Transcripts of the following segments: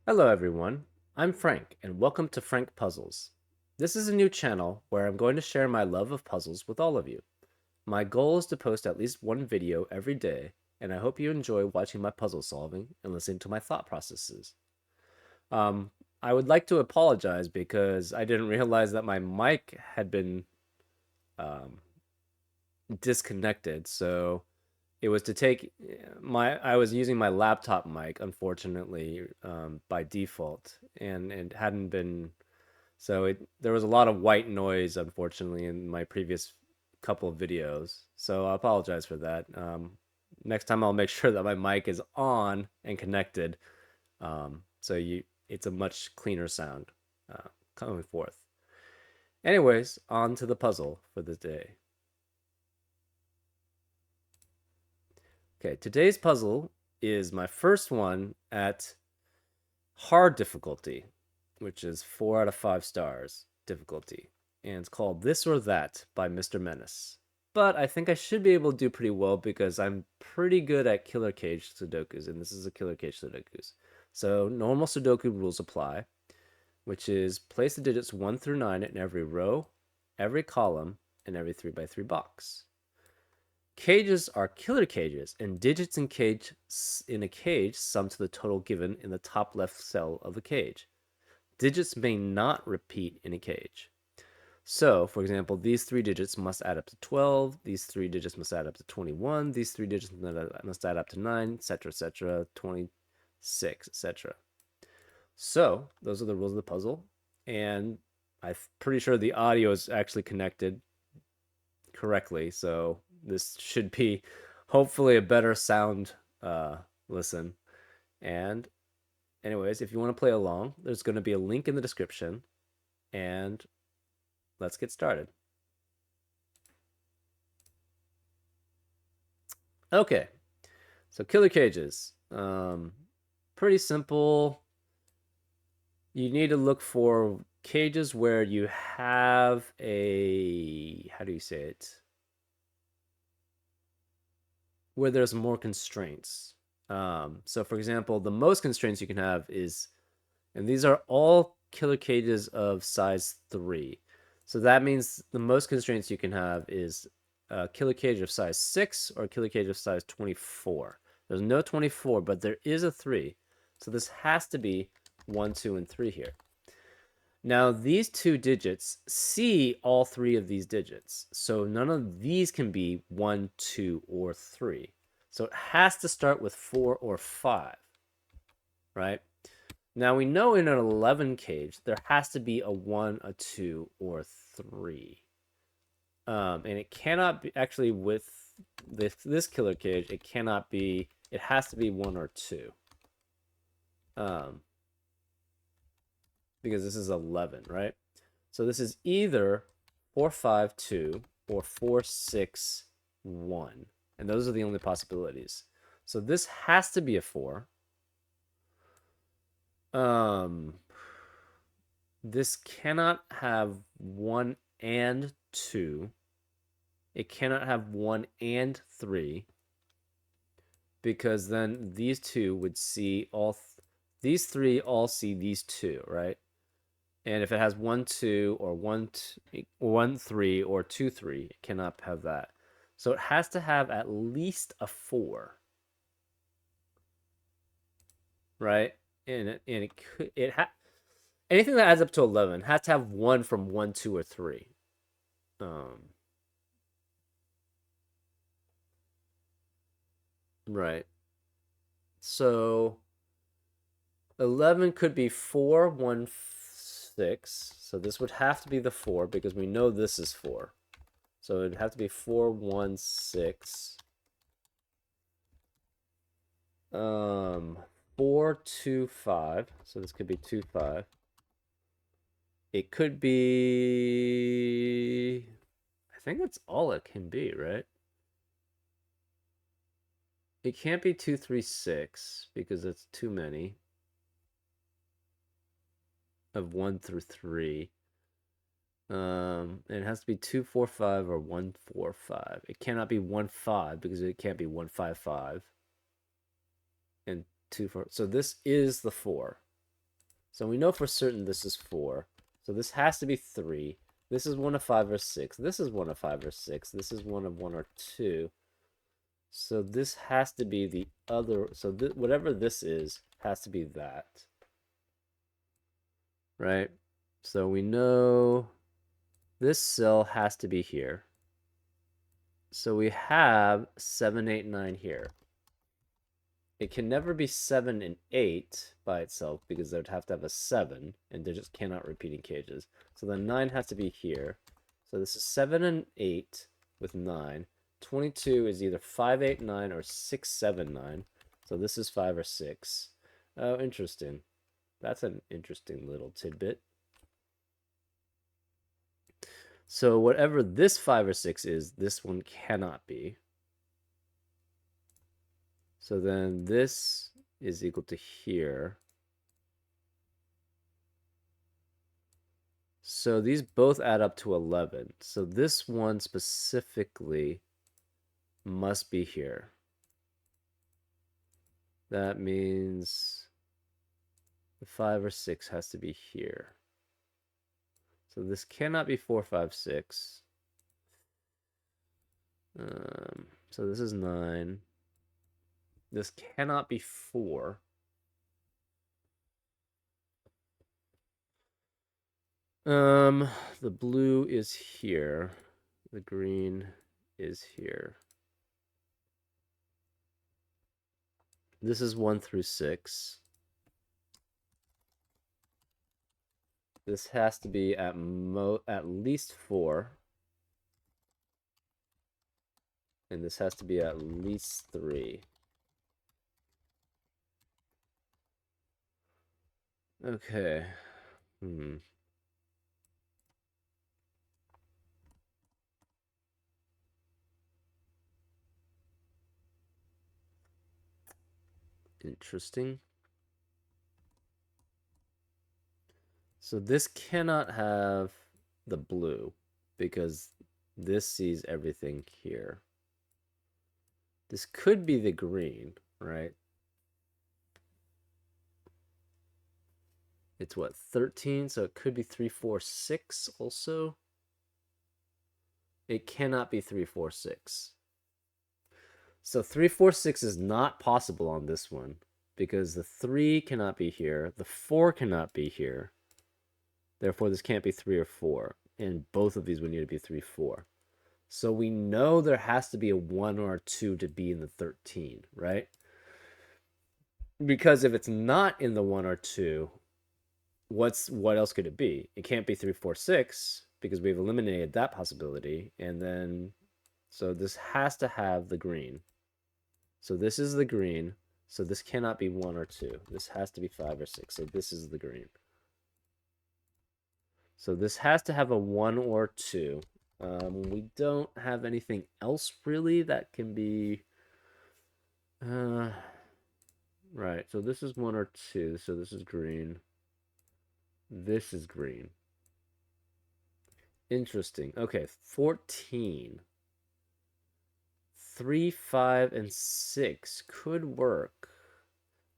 Hello everyone, I'm Frank and welcome to Frank Puzzles. This is a new channel where I'm going to share my love of puzzles with all of you. My goal is to post at least one video every day, and I hope you enjoy watching my puzzle solving and listening to my thought processes. Um, I would like to apologize because I didn't realize that my mic had been um, disconnected, so it was to take I was using my laptop mic, unfortunately, by default, and it hadn't been. So there was a lot of white noise, unfortunately, in my previous couple of videos. So I apologize for that. Next time I'll make sure that my mic is on and connected, so it's a much cleaner sound coming forth. Anyways, on to the puzzle for the day. Okay, today's puzzle is my first one at hard difficulty, which is 4 out of 5 stars difficulty. And it's called This or That by Mr. Menace. But I think I should be able to do pretty well because I'm pretty good at killer cage Sudokus, and this is a killer cage Sudokus. So normal Sudoku rules apply, which is place the digits 1 through 9 in every row, every column, and every 3 by 3 box. Cages are killer cages, and digits in a cage sum to the total given in the top left cell of a cage. Digits may not repeat in a cage. So, for example, these 3 digits must add up to 12, these 3 digits must add up to 21, these 3 digits must add up to 9, etc., 26, etc. So, those are the rules of the puzzle, and I'm pretty sure the audio is actually connected correctly, so this should be hopefully a better sound listen. And anyways, if you want to play along, there's going to be a link in the description, and let's get started. Okay, so killer cages. Pretty simple. You need to look for cages where you have a, how do you say it? Where there's more constraints. So for example, the most constraints you can have is, and these are all killer cages of size 3. So that means the most constraints you can have is a killer cage of size 6 or a killer cage of size 24. There's no 24, but there is a 3. So this has to be 1, 2, and 3 here. Now, these two digits see all 3 of these digits. So none of these can be 1, 2, or 3. So it has to start with 4 or 5, right? Now we know in an 11 cage, there has to be a 1, a 2, or 3. And it cannot be, actually with this killer cage, it cannot be, it has to be 1 or 2. Um, because this is 11, right? So this is either 4, 5, 2 or 4, 6, 1. And those are the only possibilities. So this has to be a 4. Um, this cannot have 1 and 2. It cannot have 1 and 3 because then these two would see these 3 all see these 2, right? And if it has 1 2 or 1 3 or 2 3, it cannot have that. So it has to have at least a 4, right? And it could anything that adds up to 11 has to have one from 1 2 or 3. Um right. So 11 could be 4 1 6. So this would have to be the 4 because we know this is 4. So it'd have to be 4 1 6. 4 2 5. So this could be 2 5. It could be, I think that's all it can be, right? It can't be 2 3 6 because it's too many of 1 through 3. It has to be 2 4 5 or 1 4 5. It cannot be 1 5 because it can't be 1 5 5 and 2 4. So this is the 4. So we know for certain this is 4. So this has to be 3. This is 1 of 5 or 6. This is 1 of 5 or 6. This is 1 of 1 or 2. So this has to be the other. So whatever this is has to be that. Right? So we know this cell has to be here. So we have 7, 8, 9 here. It can never be 7 and 8 by itself because they would have to have a 7, and they just cannot repeat in cages. So then 9 has to be here. So this is 7 and 8 with 9. 22 is either 5, 8, 9 or 6, 7, 9. So this is 5 or 6. Oh, interesting. That's an interesting little tidbit. So whatever this 5 or 6 is, this one cannot be. So then this is equal to here. So these both add up to 11. So this one specifically must be here. That means the 5 or 6 has to be here. So this cannot be 4, 5, 6. So this is 9. This cannot be 4. The blue is here. The green is here. This is 1 through 6. This has to be at least 4. And this has to be at least 3. Okay. Interesting. So this cannot have the blue because this sees everything here. This could be the green, right? It's what, 13? So it could be 3, 4, 6 also. It cannot be 3, 4, 6. So 3, 4, 6 is not possible on this one because the 3 cannot be here. The 4 cannot be here. Therefore, this can't be 3 or 4. And both of these would need to be 3, 4. So we know there has to be a 1 or a 2 to be in the 13, right? Because if it's not in the 1 or 2, what else could it be? It can't be 3, 4, 6 because we've eliminated that possibility. And then, so this has to have the green. So this is the green. So this cannot be 1 or 2. This has to be 5 or 6. So this is the green. So this has to have a 1 or 2. We don't have anything else really that can be... right, so this is 1 or 2. So this is green. This is green. Interesting. Okay, 14. 3, 5, and 6 could work.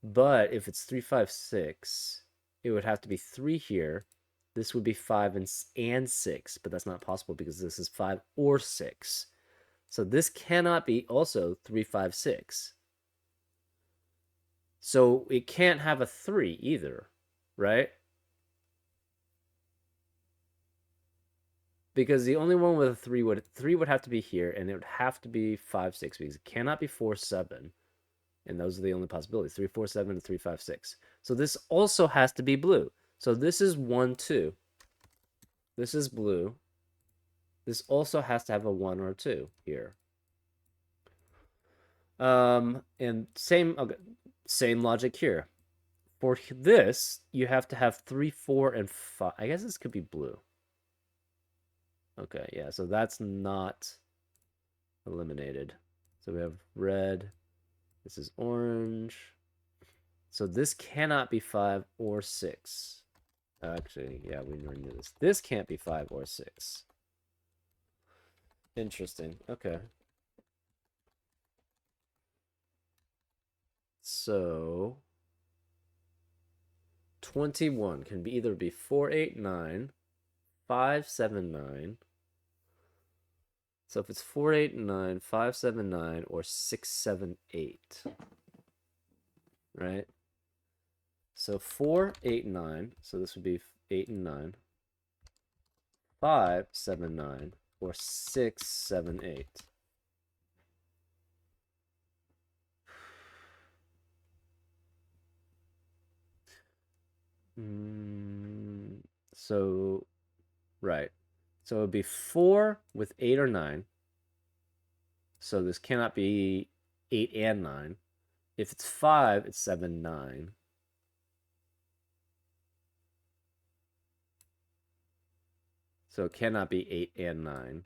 But if it's 3, 5, 6, it would have to be 3 here. This would be 5 and 6, but that's not possible because this is 5 or 6. So this cannot be also 3, 5, 6. So it can't have a 3 either, right? Because the only one with a 3 would have to be here, and it would have to be 5, 6 because it cannot be 4, 7. And those are the only possibilities, 3, 4, 7, and 3, 5, 6. So this also has to be blue. So this is 1, 2. This is blue. This also has to have a 1 or 2 here. And same logic here. For this, you have to have 3, 4, and 5. I guess this could be blue. Okay, yeah, so that's not eliminated. So we have red. This is orange. So this cannot be 5 or 6. Actually, yeah, we already knew this. This can't be 5 or 6. Interesting. Okay. So 21 can be either be 489, 579. So if it's 489, 579, or 678, right? So 489, so this would be 8 and 9, 579, or 678. So, right. So it would be 4 with 8 or 9. So this cannot be 8 and 9. If it's 5, it's 7, 9. So it cannot be 8 and 9.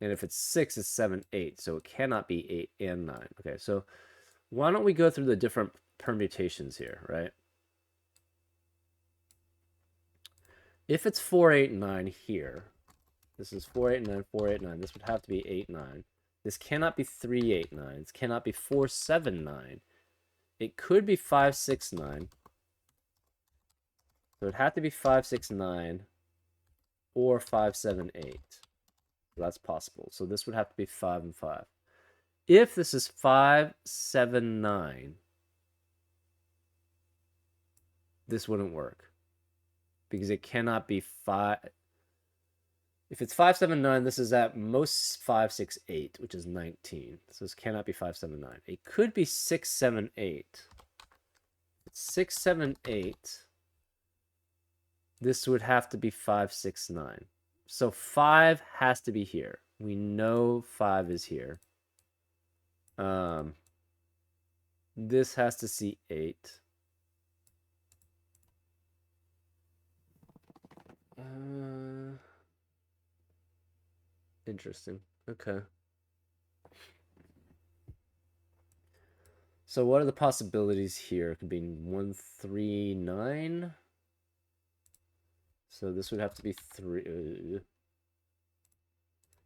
And if it's 6, it's 7, 8. So it cannot be 8 and 9. Okay, so why don't we go through the different permutations here, right? If it's 4, 8, 9 here, this is 4, 8, 9, 4, 8, 9. This would have to be 8, 9. This cannot be 3, 8, 9. This cannot be 4, 7, 9. It could be 5, 6, 9. So it'd have to be 5, 6, 9 or 5, 7, 8. So that's possible. So this would have to be 5 and 5. If this is 5, 7, 9, this wouldn't work. Because it cannot be 5. If it's 5, 7, 9, this is at most 5, 6, 8, which is 19. So this cannot be 5, 7, 9. It could be 6, 7, 8. It's 6, 7, 8. This would have to be 5, 6, 9. So 5 has to be here. We know 5 is here. This has to see 8. Interesting. Okay. So what are the possibilities here? It could be 1, 3, 9. So this would have to be 3.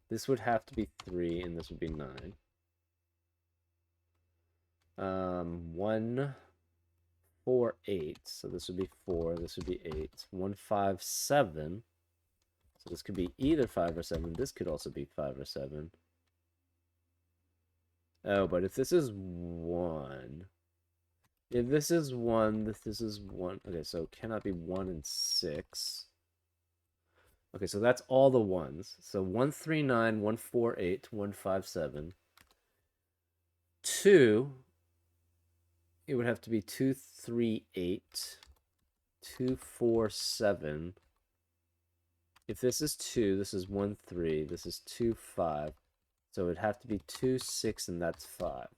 This would have to be 3, and this would be 9. 1, 4, 8. So this would be 4. This would be 8. 1, 5, 7. So this could be either 5 or 7. This could also be 5 or 7. Oh, but if this is 1. If this is 1, this is 1. Okay, so it cannot be 1 and 6. Okay, so that's all the ones. So 1, 3, 9, 1, 4, 8, 1, 5, 7. 2, it would have to be 2, 3, 8, 2, 4, 7. If this is 2, this is 1, 3, this is 2, 5. So it would have to be 2, 6, and that's 5.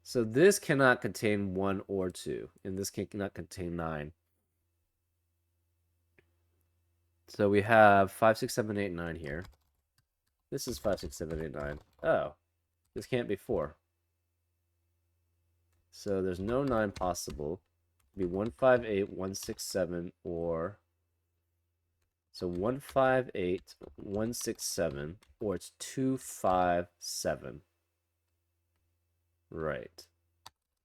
So this cannot contain 1 or 2, and this cannot contain 9. So we have 5, 6, 7, 8, 9 here. This is 5, 6, 7, 8, 9. Oh, this can't be 4. So there's no 9 possible. It'd be 1, 5, 8, 1, 6, 7, or... So 1, 5, 8, 1, 6, 7, or it's 2, 5, 7. Right.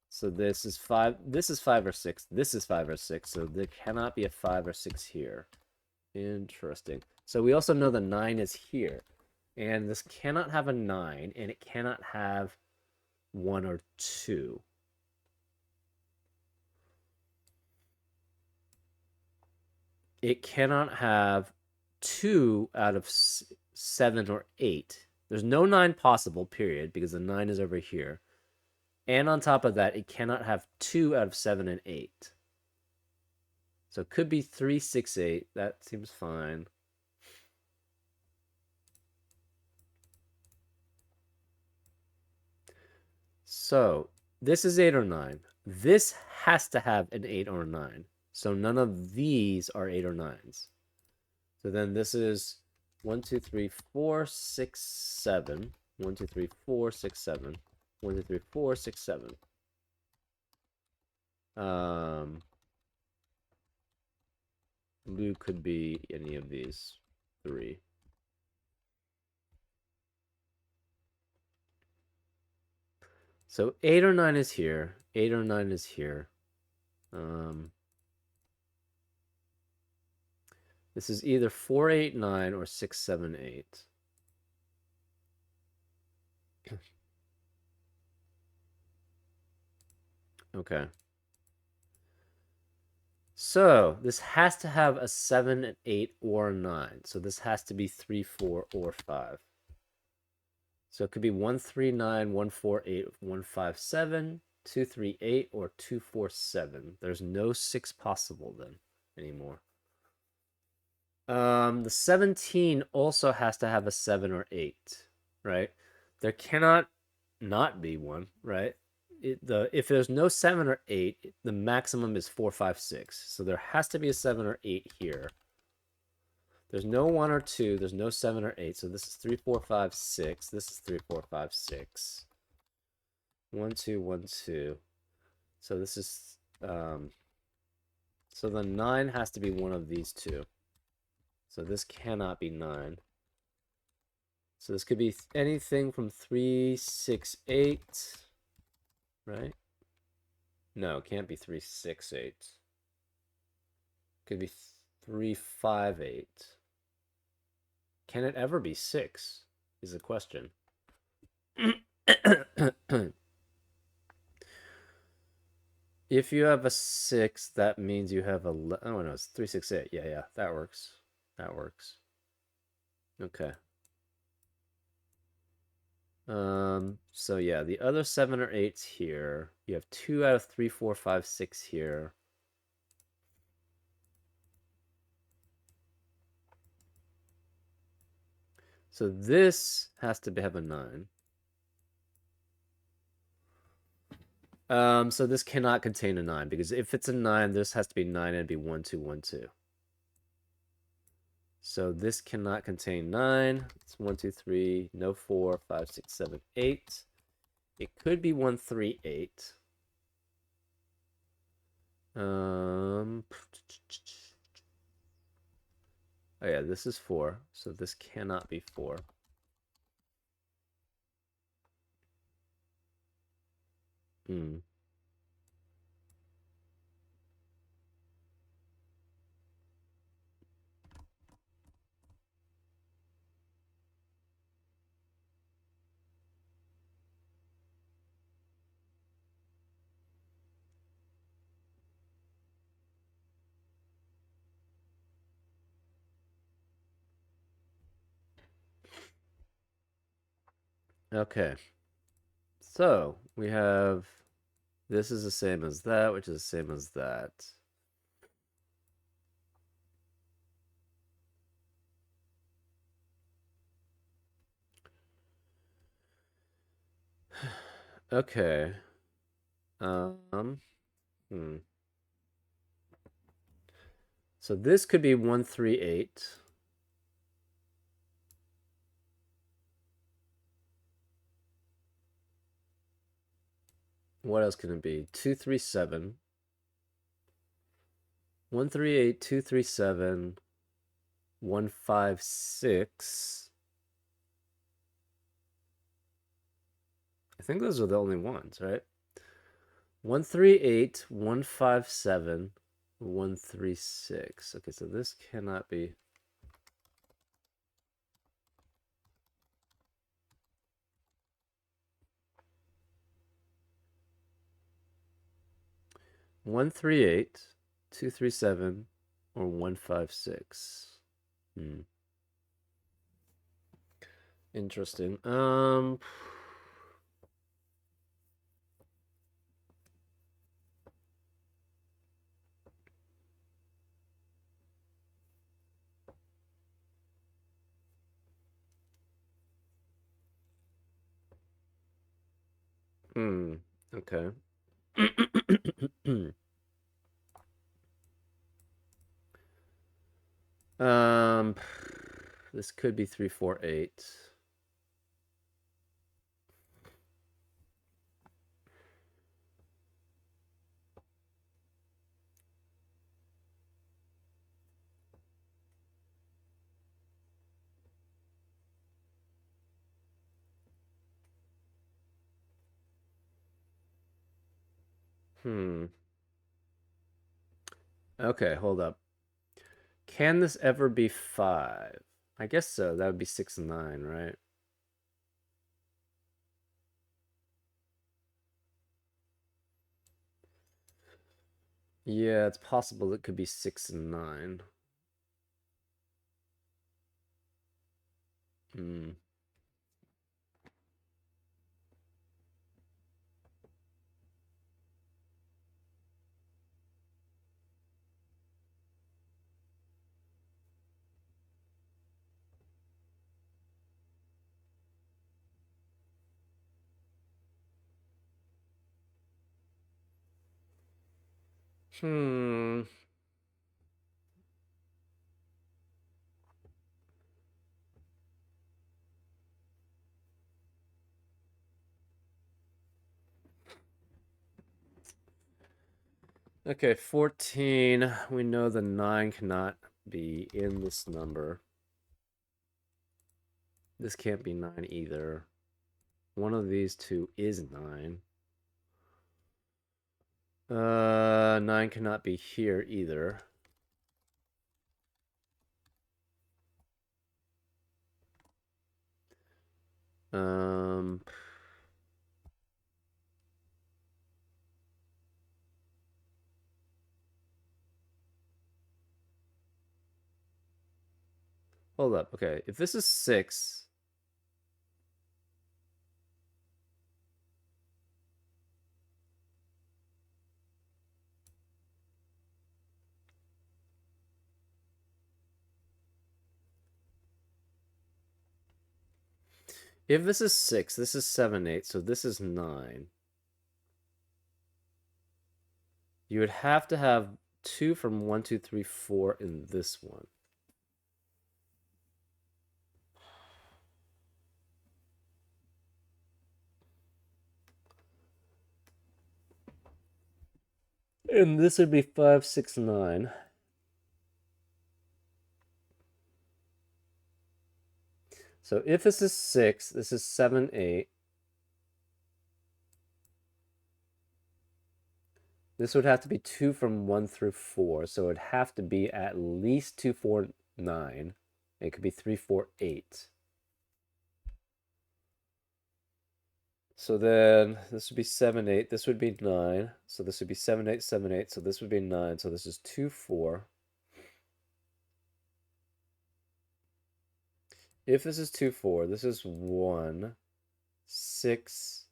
So this is 5 or 6. This is 5 or 6. So there cannot be a 5 or 6 here. Interesting. So we also know the 9 is here. And this cannot have a 9, and it cannot have 1 or 2. It cannot have 2 out of 7 or 8. There's no 9 possible, period, because the 9 is over here. And on top of that, it cannot have 2 out of 7 and 8. So it could be 3, 6, 8. That seems fine. So this is 8 or 9. This has to have an 8 or a 9. So none of these are 8 or 9s. So then this is 1, 2, 3, 4, 6, 7. 1, 2, 3, 4, 6, 7. 1, 2, 3, 4, 6, 7. Blue could be any of these 3. So 8 or 9 is here. 8 or 9 is here. This is either 4, 8, 9 or 6, 7, 8. Okay. So this has to have a 7, an 8, or a 9. So this has to be 3, 4, or 5. So it could be 1, 3, 9, 1, 4, 8, 1, 5, 7, 2, 3, 8, or 2, 4, 7. There's no 6 possible then anymore. The 17 also has to have a 7 or 8, right? There cannot not be one, right? If there's no 7 or 8, the maximum is 4, 5, 6. So there has to be a 7 or 8 here. There's no 1 or 2. There's no 7 or 8. So this is 3, 4, 5, 6. This is 3, 4, 5, 6. 1, 2, 1, 2. So this is so the 9 has to be one of these two. So this cannot be 9. So this could be anything from 3, 6, 8, right? No, it can't be 3, 6, 8. Could be 3, 5, 8. Can it ever be 6? Is the question. If you have a 6, that means you have a... Oh, no, it's 3, 6, 8. Yeah, that works. That works. Okay. So yeah, the other 7 or 8's here. You have 2 out of 3, 4, 5, 6 here. So this has to have a 9. So this cannot contain a 9, because if it's a 9, this has to be 9 and it'd be 1, 2, 1, 2. So this cannot contain 9. It's 1, 2, 3, no 4, 5, 6, 7, 8. It could be 1, 3, 8. Oh yeah, this is 4, so this cannot be 4. Hmm. Okay. So we have this is the same as that, which is the same as that. Okay. Hmm. So this could be 1, 3, 8. What else can it be? 2, 3, 7. 1, 3, 8, 2, 3, 7. 1, 5, 6. I think those are the only ones, right? 1, 3, 8, 1, 5, 7, 1, 3, 6. Okay, so this cannot be. One, 3, 8, 2, 3, 7, or 1, 5, 6. Interesting. Okay. um, this could be 3, 4, 8. Hmm. Okay, hold up. Can this ever be 5? I guess so. That would be 6 and 9, right? Yeah, it's possible it could be 6 and 9. Hmm. Hmm. Okay, 14. We know the 9 cannot be in this number. This can't be 9 either. One of these two is 9. 9 cannot be here either. Um, hold up. Okay, if this is 6, if this is 6, this is 7, 8, so this is 9. You would have to have 2 from 1, 2, 3, 4 in this one. And this would be 5, 6, 9. So if this is 6, this is 7, 8. This would have to be 2 from 1 through 4. So it would have to be at least 2, 4, 9. It could be 3, 4, 8. So then this would be 7, 8. This would be 9. So this would be 7, 8, 7, 8. So this would be 9. So this is 2, 4. If this is 2, 4, this is 1, 6.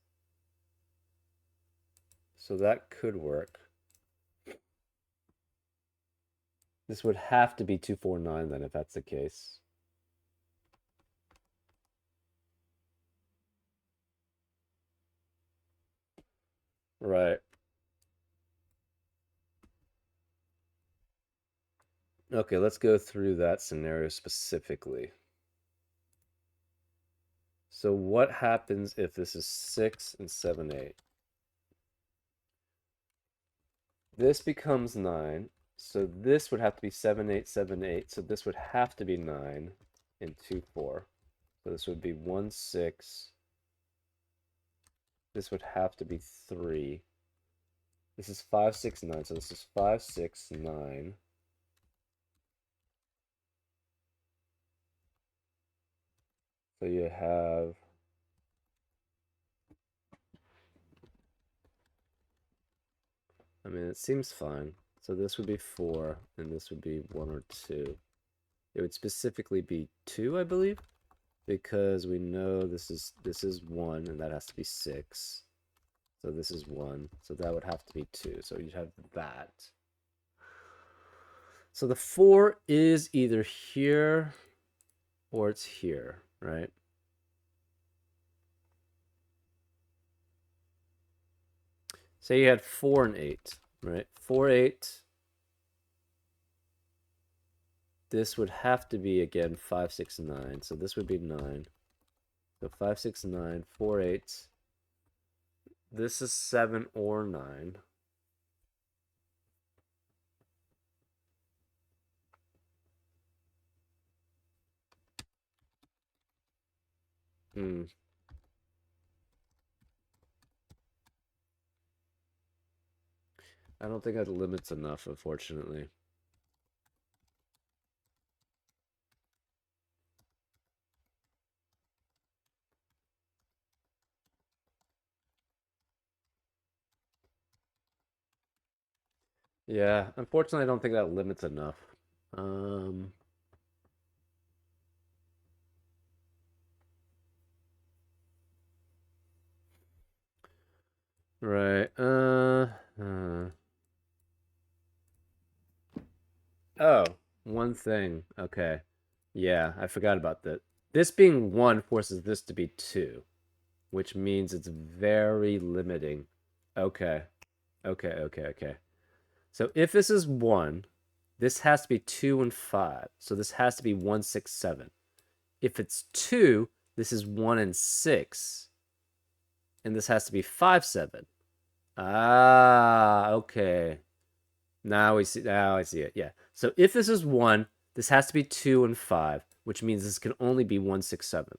So that could work. This would have to be 2, 4, 9 then if that's the case. Right. Okay, let's go through that scenario specifically. So what happens if this is 6 and 7, 8? This becomes 9. So this would have to be 7, 8, 7, 8. So this would have to be 9 and 2, 4. So this would be 1, 6. This would have to be 3. This is 5, 6, 9. So this is 5, 6, 9. So you have, I mean, it seems fine. So this would be 4, and this would be 1 or 2. It would specifically be 2, I believe, because we know this is 1, and that has to be 6. So this is 1. So that would have to be 2. So you'd have that. So the 4 is either here or it's here, right? Say you had 4 and 8, right? 4, 8. This would have to be, again, 5, 6, 9. So this would be 9. So 5, 6, 9, 4, 8. This is 7 or 9. Hmm. I don't think that limits enough, unfortunately. Yeah, unfortunately, I don't think that limits enough. Um, right. Oh, one thing. Okay. Yeah, I forgot about that. This being one forces this to be two, which means it's very limiting. Okay. Okay. So if this is one, this has to be two and five. So this has to be 167. If it's two, this is one and six. And this has to be 5 7. Ah, okay. Now I see it. Yeah. So if this is one, this has to be two and five, which means this can only be 167.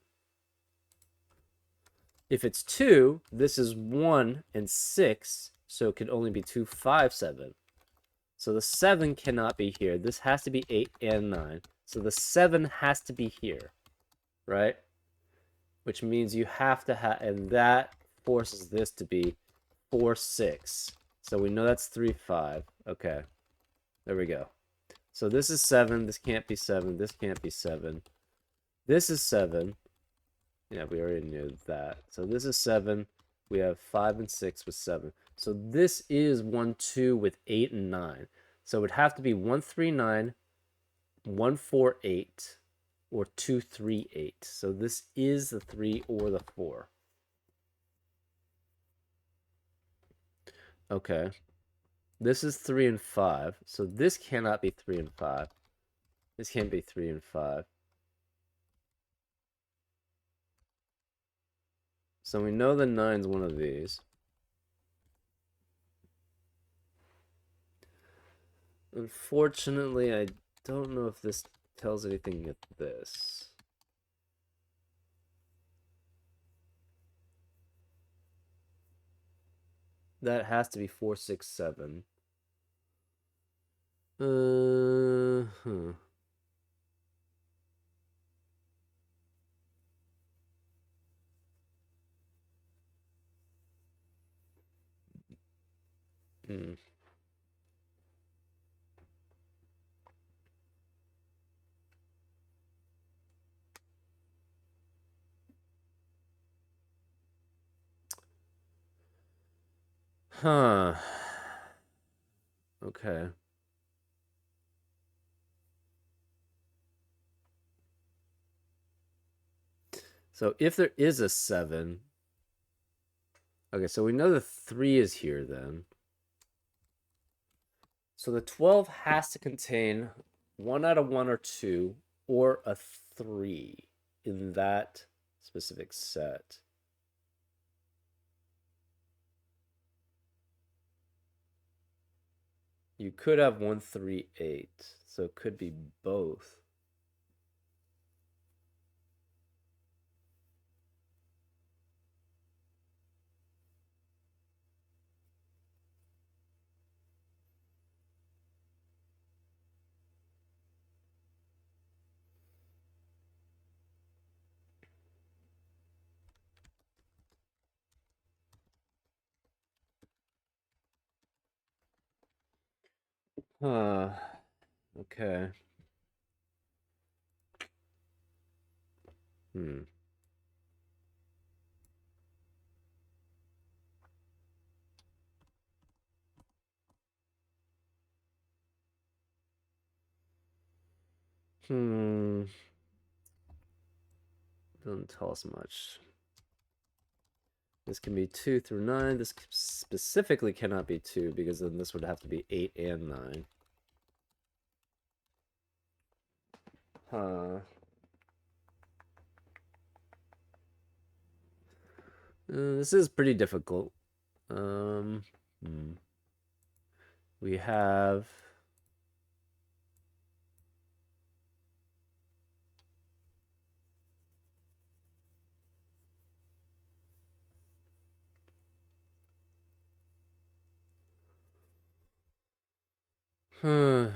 If it's two, this is one and six, so it can only be 257. So the 7 cannot be here. This has to be 8 and 9. So the 7 has to be here, right? Which means you have to have, and that forces this to be 4 6. So we know that's 3 5. Okay, there we go. So this is 7. This can't be 7. This can't be 7. This is 7. Yeah, we already knew that. So this is 7. We have 5 and 6 with 7. So this is 1 2 with 8 and 9. So it would have to be 139, 148, or 238. So this is the 3 or the 4. Okay. This is 3 and 5. So this cannot be 3 and 5. This can't be 3 and 5. So we know the 9's one of these. Unfortunately, I don't know if this tells anything at this. That has to be 467. Huh. Hmm. Huh. Okay. So if there is a 7, okay, so we know the 3 is here then. So the 12 has to contain 1 out of 1 or 2 or a 3 in that specific set. You could have 138, so it could be both. Huh. Okay. Hmm. Hmm. Doesn't tell us much. This can be 2 through 9. This specifically cannot be 2 because then this would have to be 8 and 9. Huh. This is pretty difficult. Hmm. We have. Okay,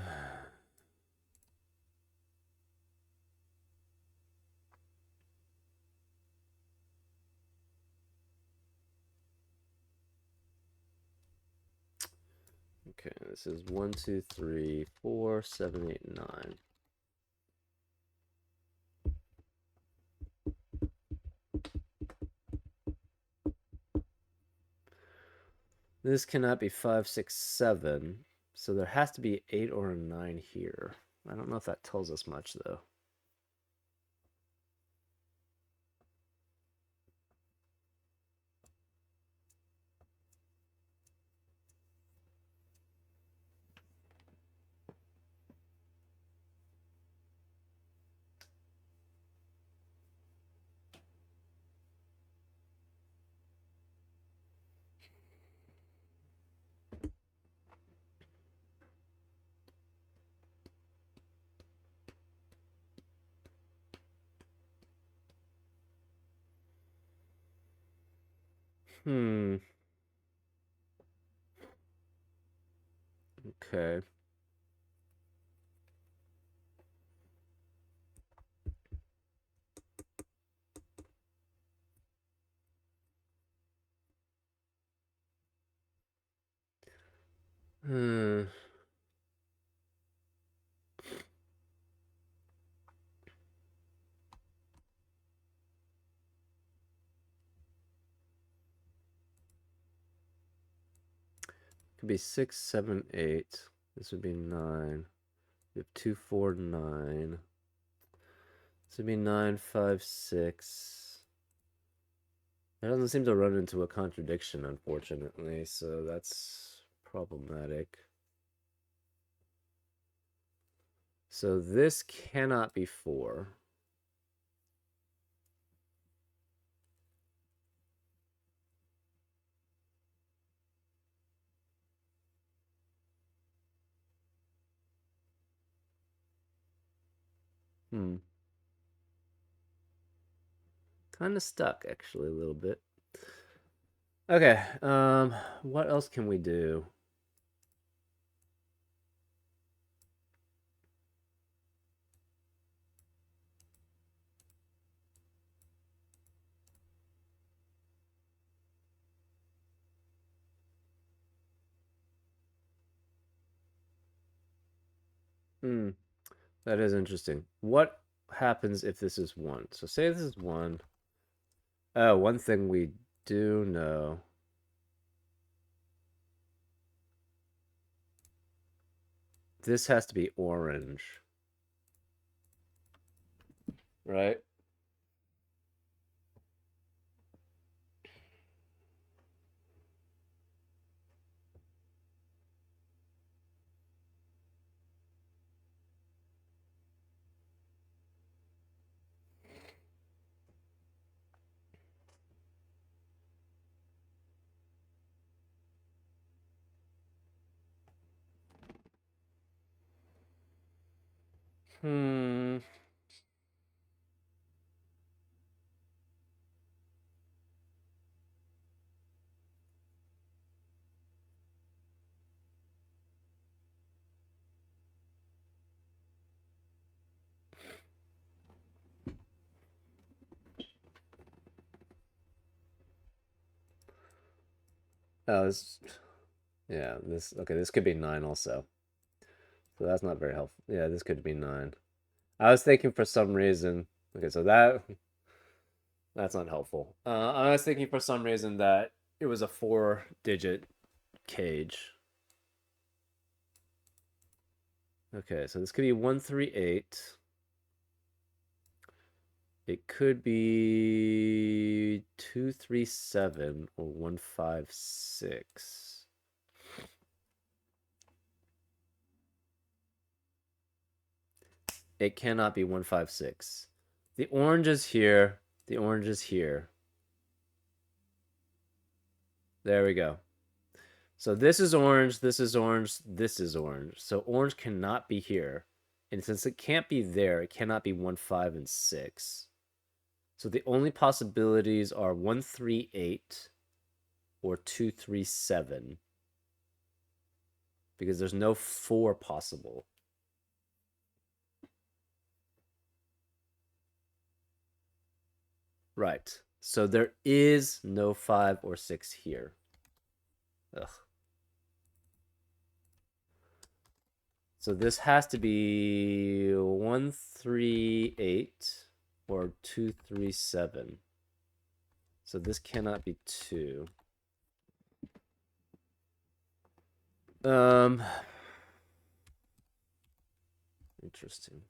this is 1, 2, 3, 4, 7, 8, 9. This cannot be 5, 6, 7. So there has to be 8 or a 9 here. I don't know if that tells us much, though. Hmm. Okay. Hmm. Could be 6, 7, 8. This would be 9. We have 2, 4, 9. This would be 9, 5, 6. That doesn't seem to run into a contradiction, unfortunately, so that's problematic. So this cannot be 4. Hmm. Kind of stuck, actually, a little bit. Okay, what else can we do? Hmm, that is interesting. What happens if this is 1? So say this is 1. Oh, one thing we do know. This has to be orange, right? Hmm. Oh, this. Yeah, this. Okay, this could be 9 also. So that's not very helpful. Yeah, this could be 9. I was thinking for some reason. Okay, so that's not helpful. I was thinking for some reason that it was a 4-digit cage. Okay, so this could be 138. It could be 237 or 156. It cannot be 156. The orange is here. The orange is here. There we go. So this is orange, this is orange, this is orange. So orange cannot be here. And since it can't be there, it cannot be 1, 5, and 6. So the only possibilities are 138 or 237. because there's no 4 possible. Right. So there is no 5 or 6 here. Ugh. So this has to be 138 or 237. So this cannot be 2. Interesting.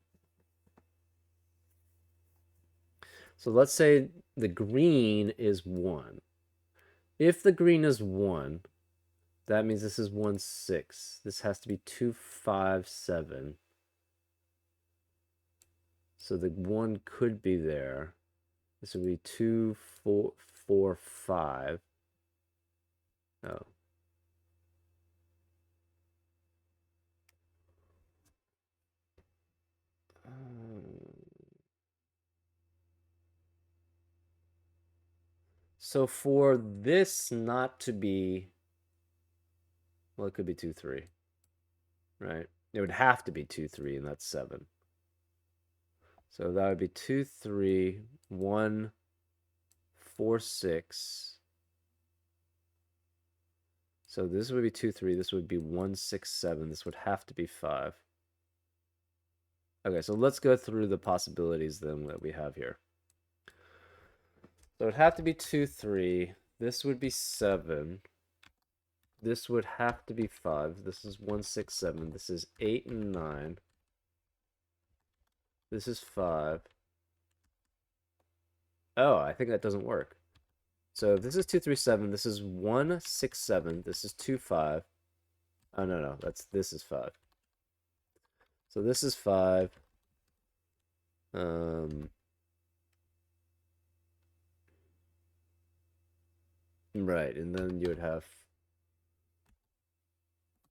So let's say the green is 1. If the green is 1, that means this is 1, 6. This has to be 2, 5, 7. So the 1 could be there. This would be 2, 4, 4, 5. Oh. So for this not to be, well, it could be 2, 3, right? It would have to be 2, 3, and that's 7. So that would be 2, 3, 1, 4, 6. So this would be 2, 3. This would be 1, 6, 7. This would have to be 5. Okay, so let's go through the possibilities then that we have here. So it would have to be 2, 3. This would be 7. This would have to be 5. This is 1, 6, 7. This is 8 and 9. This is 5. Oh, I think that doesn't work. So if this is 2, 3, 7. This is 1, 6, 7. This is 2, 5. Oh, no. This is 5. So this is 5. Right, and then you would have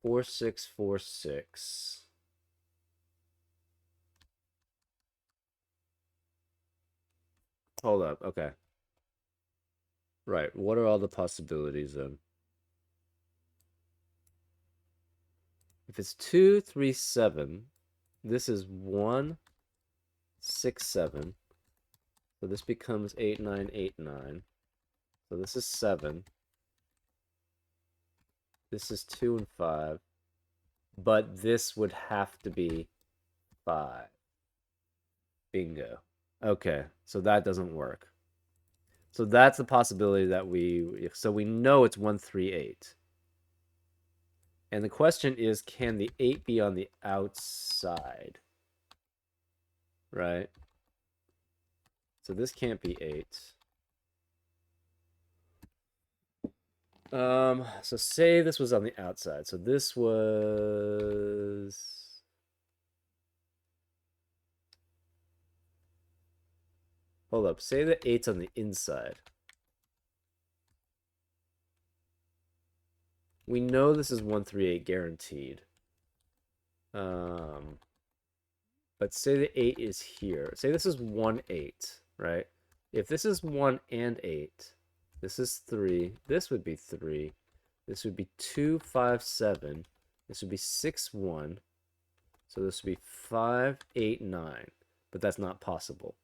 4, 6, 4, 6. Hold up, okay. Right, what are all the possibilities then? If it's 2, 3, 7, this is 1, 6, 7. So this becomes 8, 9, 8, 9. So this is 7. This is 2 and 5. But this would have to be 5. Bingo. Okay, so that doesn't work. So that's the possibility that so we know it's 138. And the question is, can the 8 be on the outside? Right? So this can't be 8. So say this was on the outside. So this was... Hold up. Say the 8's on the inside. We know this is 138 guaranteed. But say the 8 is here. Say this is 1, 8, right? If this is 1 and 8, this is 3. This would be 3. This would be 2, 5, 7. This would be 6, 1. So this would be 5, 8, 9. But that's not possible,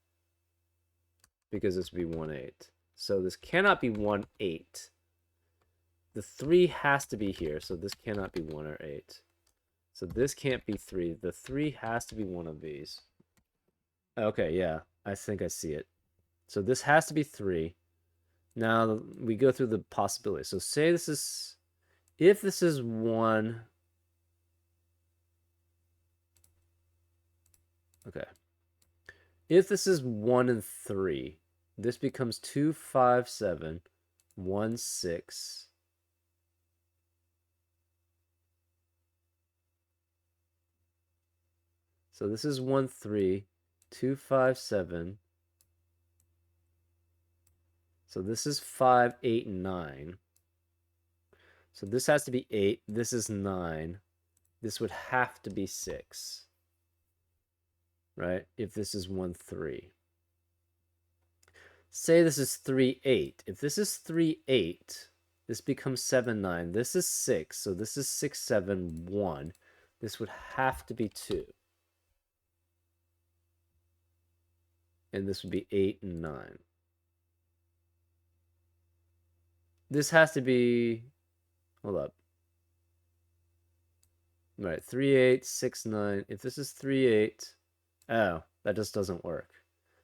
because this would be 1, 8. So this cannot be 1, 8. The 3 has to be here, so this cannot be 1 or 8. So this can't be 3. The 3 has to be one of these. Okay, yeah. I think I see it. So this has to be 3. Now we go through the possibilities. So say this is... If this is 1... Okay. If this is 1 and 3, this becomes 2, 5, 7, 1, 6. So this is 1, 3, 2, 5, 7. So this is 5, 8, 9. So this has to be 8. This is 9. This would have to be 6. Right? If this is 1, 3. Say this is 3, 8. If this is 3, 8, This becomes 7, 9. This is 6, so this is 6, 7, 1. This would have to be 2. And this would be 8 and 9. This has to be... Hold up. Right, 3, 8, 6, 9. If this is 3, 8... Oh, that just doesn't work.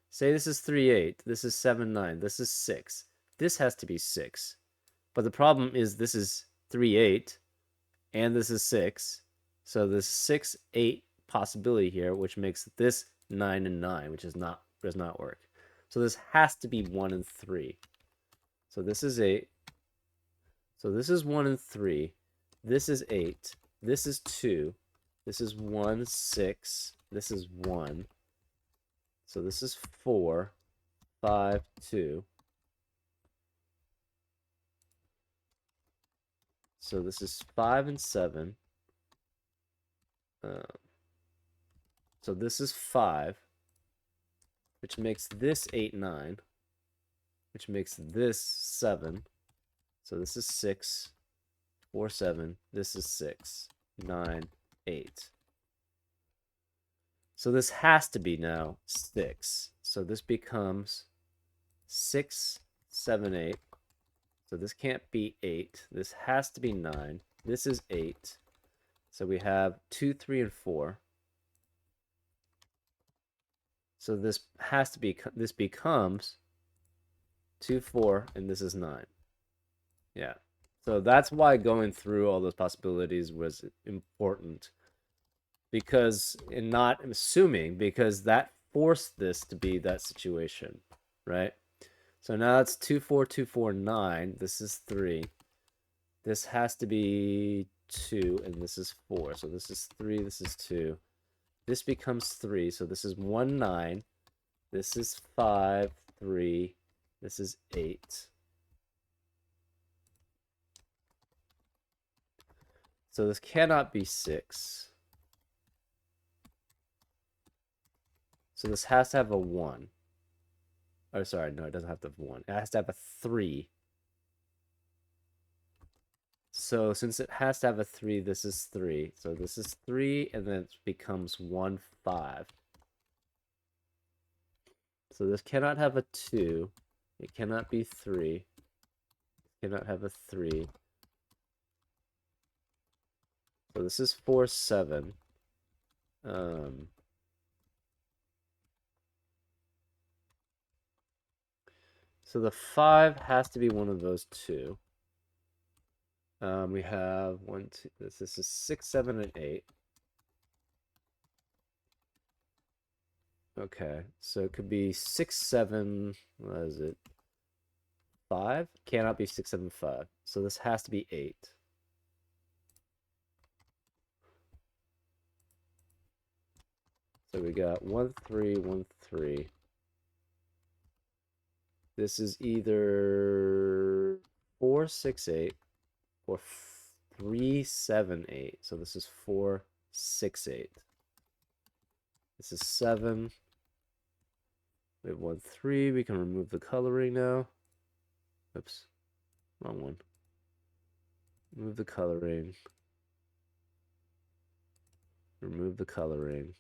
Say this is 3, 8. This is 7, 9. This is 6. This has to be 6. But the problem is this is 3, 8. And this is 6. So there's 6, 8 possibility here, which makes this 9 and 9, which does not work. So this has to be 1 and 3. So this is 8. So this is 1 and 3. This is 8. This is 2. This is 1, 6. This is 1. So this is 4, 5, 2. So this is 5 and 7. So this is 5, which makes this 8, 9, which makes this 7. So this is 6, 4, 7. This is 6, 9, 8. So this has to be now 6. So this becomes 6, 7, 8. So this can't be 8. This has to be 9. This is 8. So we have 2, 3, and 4. So this has to be, this becomes 2, 4, and this is 9. Yeah. So that's why going through all those possibilities was important. Because, and not assuming, because that forced this to be that situation, right? So now it's 2, 4, 2, 4, 9. This is 3. This has to be 2, and this is 4. So this is 3, this is 2. This becomes 3, so this is 1, 9. This is 5, 3. This is 8. So this cannot be 6. So this has to have a 1. Oh, sorry, no, it doesn't have to have 1. It has to have a 3. So since it has to have a 3, this is 3. So this is 3, and then it becomes 1, 5. So this cannot have a 2. It cannot be 3. It cannot have a 3. So this is 4, 7. So the 5 has to be one of those two. We have 1, 2. This is 6, 7, and 8. Okay, so it could be 6, 7. What is it? 5? Cannot be 6, 7, 5. So this has to be 8. So we got 1, 3, 1, 3. This is either 4, 6, 8 or 3, 7, 8. So this is 4, 6, 8. This is 7. We have 1, 3. We can remove the coloring now. Oops. Wrong one. Remove the coloring. Remove the coloring.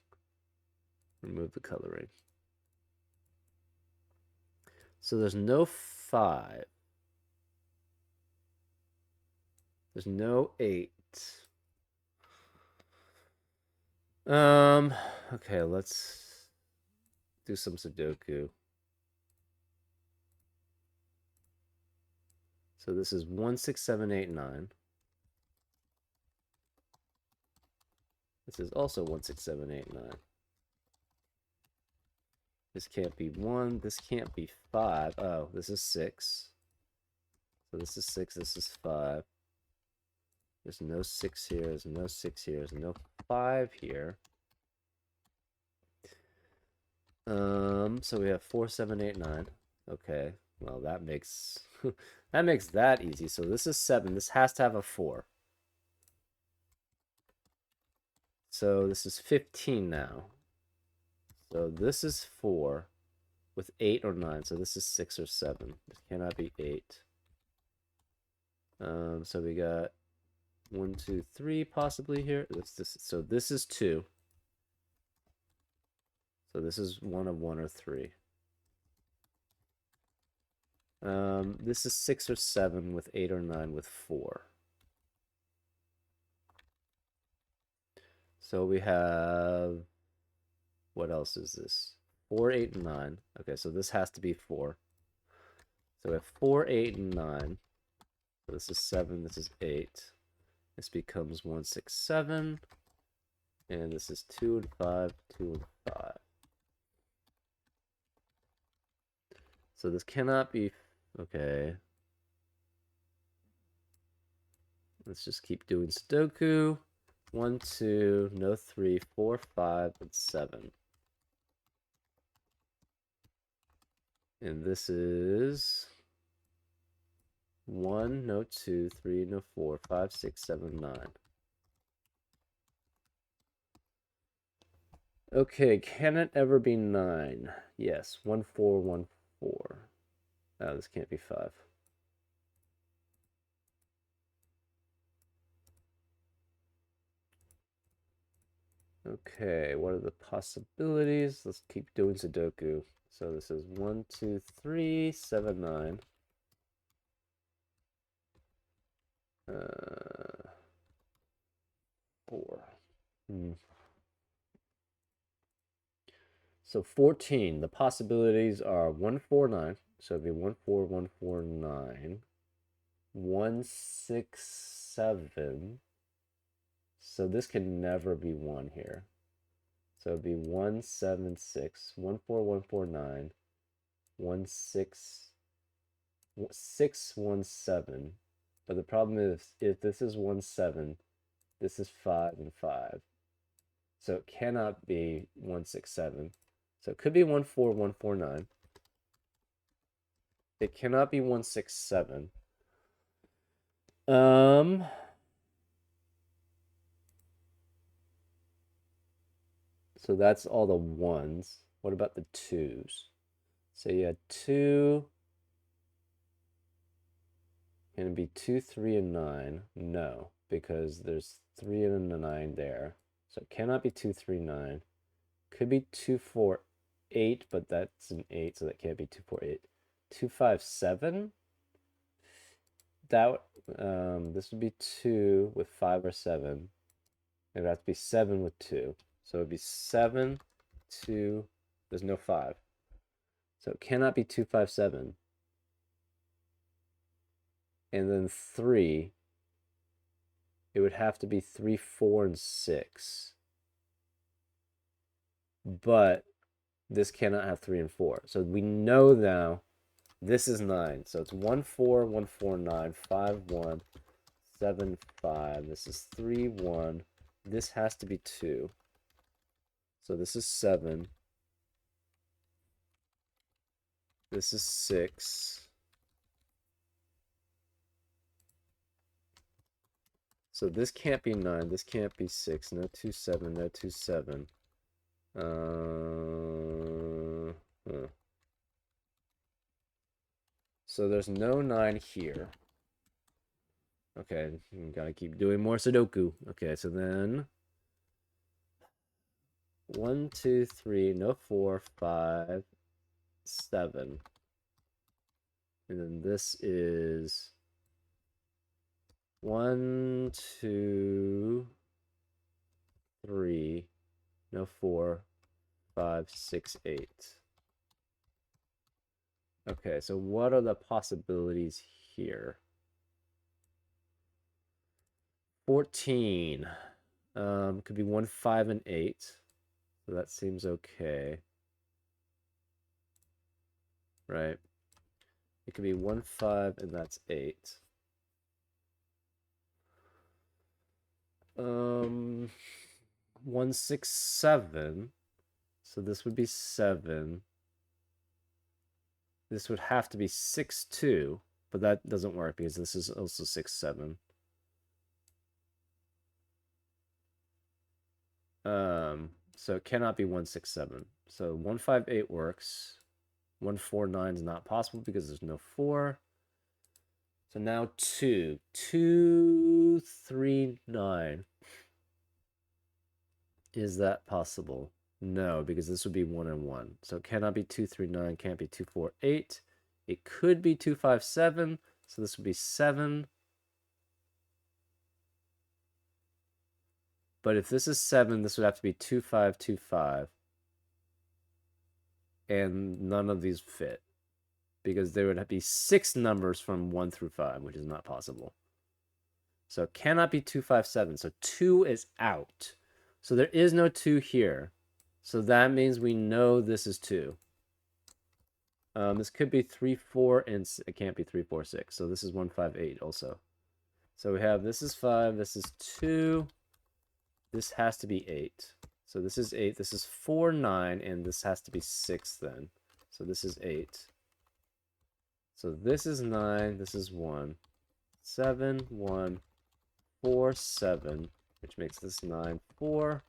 Remove the coloring. So there's no 5. There's no 8. Okay, let's do some Sudoku. So this is 1, 6, 7, 8, 9. This is also 1, 6, 7, 8, 9. This can't be 1. This can't be 5. Oh, this is 6. So this is 6. This is 5. There's no 6 here. There's no 6 here. There's no 5 here. So we have 4, 7, 8, 9. Okay. Well, that makes that makes that easy. So this is 7. This has to have a 4. So this is 15 now. So this is 4 with 8 or 9. So this is 6 or 7. This cannot be 8. So we got 1, 2, 3 possibly here. So this is 2. So this is 1 of 1 or 3. This is 6 or 7 with 8 or 9 with 4. So we have, what else is this? 4, 8, and 9. Okay, so this has to be 4. So we have 4, 8, and 9. So this is 7, this is 8. This becomes 1, 6, 7. And this is 2 and 5, 2 and 5. So this cannot be, okay. Let's just keep doing Sudoku. 1, 2, no 3, 4, 5, and 7. And this is 1, no 2, 3, no 4, 5, 6, 7, 9. Okay, can it ever be 9? Yes, 1, 4, 1, 4. Oh, this can't be 5. Okay, what are the possibilities? Let's keep doing Sudoku. So this is 1, 2, 3, 7, 9. 4. So 14. The possibilities are 1, 4, 9. So it'd be 1, 4, 1, 4, 9. 1, 6, 7. So this can never be 1 here. So it'd be 1, 7, 6. 1, 4, 1, 4, 9. 1, 6, 6, 1, 7. But the problem is, if this is 1, 7, this is 5 and 5. So it cannot be 1, 6, 7. So it could be 1, 4, 1, 4, 9. It cannot be 1, 6, 7. So that's all the ones. What about the twos? So you had 2. Can it be 2, 3, and 9? No, because there's 3 and a 9 there. So it cannot be 2, 3, 9. Could be 2, 4, 8, but that's an 8, so that can't be 2, 4, 8. 2, 5, 7? That this would be 2 with 5 or 7. It would have to be 7 with 2. So it would be 7, 2, there's no 5. So it cannot be 2, 5, 7. And then 3, it would have to be 3, 4, and 6. But this cannot have 3 and 4. So we know now this is 9. So it's 1, 4, 1, 4, 9, 5, 1, 7, 5. This is 3, 1. This has to be 2. So this is 7. This is 6. So this can't be 9. This can't be 6. No 2, 7. No 2, 7. So there's no 9 here. Okay, gotta keep doing more Sudoku. Okay, so then 1, 2, 3, no 4, 5, 7. And then this is 1, 2, 3, no 4, 5, 6, 8. Okay, so what are the possibilities here? 14. Could be 1, 5, and 8. So that seems okay. Right? It could be 1, 5, and that's 8. 1, 6, 7. So this would be 7. This would have to be 6, 2. But that doesn't work because this is also 6, 7. So it cannot be 1, 6, 7. So 1, 5, 8 works. 1, 4, 9 is not possible because there's no 4. So now 2. 2, 3, 9. Is that possible? No, because this would be 1 and 1. So it cannot be 2, 3, 9. Can't be 2, 4, 8. It could be 2, 5, 7. So this would be 7. But if this is 7, this would have to be 2, 5, 2, 5. And none of these fit. Because there would be 6 numbers from 1 through 5, which is not possible. So it cannot be 2, 5, 7. So 2 is out. So there is no 2 here. So that means we know this is 2. This could be 3, 4, and it can't be 3, 4, 6. So this is 1, 5, 8 also. So we have this is 5, this is 2. This has to be 8. So this is 8, this is 4, 9, and this has to be 6 then. So this is 8. So this is 9, this is 1. 7, 1, 4, 7, which makes this 9, 4.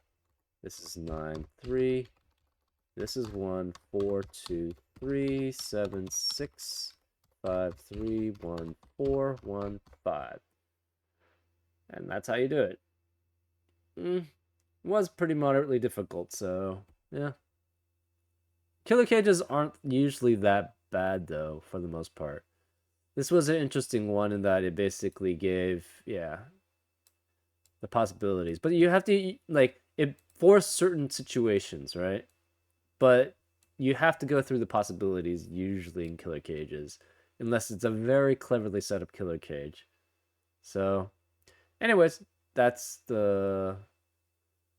This is 9, 3. This is 1, 4, 2, 3, 7, 6, 5, 3, 1, 4, 1, 5. And that's how you do it. It was pretty moderately difficult, so yeah. Killer cages aren't usually that bad, though, for the most part. This was an interesting one in that it basically gave, yeah, the possibilities. But you have to, like, it for certain situations, right? But you have to go through the possibilities usually in killer cages, unless it's a very cleverly set up killer cage. So, anyways, that's the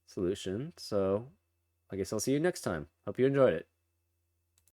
solution. So, I guess I'll see you next time. Hope you enjoyed it.